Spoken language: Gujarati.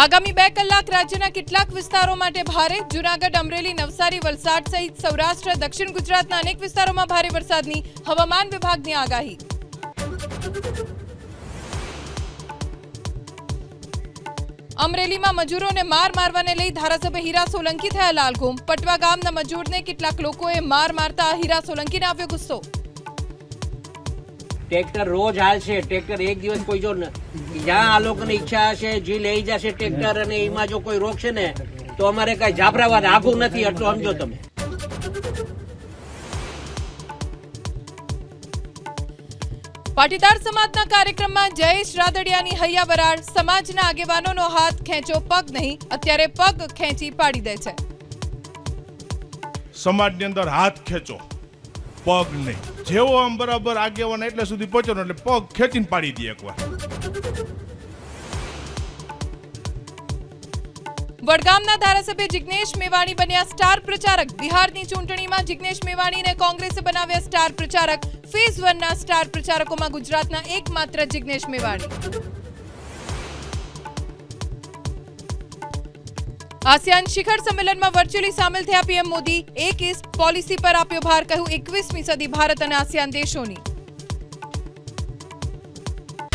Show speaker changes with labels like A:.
A: આગામી 2 કલાક રાજ્યના કેટલાક વિસ્તારો માટે ભારે જૂનાગઢ, અમરેલી, નવસારી, વલસાડ સહિત સૌરાષ્ટ્ર, દક્ષિણ ગુજરાતના અનેક વિસ્તારોમાં ભારે વરસાદની હવામાન વિભાગની આગાહી। અમરેલીમાં મજૂરોને માર મારવાને લઈ ધારાસભ્ય હીરા સોલંકી થયા લાલઘૂમ। પટવા ગામના મજૂરને કેટલાક લોકોએ માર મારતા હીરા સોલંકીને આવ્યો ગુસ્સો।
B: ट्रेक्टर रोज हालशे, ट्रेक्टर एक दिवस कोई जो ज्યાં આ લોકોની ઈચ્છા હશે જે લઈ જશે ટ્રેક્ટર અને એમાં જો કોઈ રોકશે ને તો અમારે કઈ જાબરાવાદ આઘું નથી, એટલું સમજો તમે।
A: પાટીદાર સમાજના કાર્યક્રમમાં જયેશ રાદડિયાની હૈયા વરાળ। સમાજના આગેવાનોનો હાથ ખેંચો પગ નહીં, અત્યારે પગ ખેંચી પાડી દે છે।
C: સમાજની અંદર હાથ ખેંચો પગ નહીં, જેવો આમ બરાબર આગેવાન એટલે સુધી પહોંચો એટલે પગ ખેંચીને પાડી દે એકવાર।
A: વડગામના ધારાસભ્ય જિગ્નેશ મેવાણી બન્યા સ્ટાર પ્રચારક। બિહારની ચૂંટણીમાં જિગ્નેશ મેવાણીને કોંગ્રેસે બનાવ્યા સ્ટાર પ્રચારક। ફેઝ 1 ના સ્ટાર પ્રચારકોમાં ગુજરાતના એકમાત્ર જિગ્નેશ મેવાણી। આસિયાન શિખર સંમેલનમાં વર્ચ્યુઅલી સામેલ થયા પીએમ મોદી। એક ઈસ્ટ પોલિસી પર આપ્યો ભાર, કહ્યું 21મી સદી ભારત અને આસિયાન દેશોની।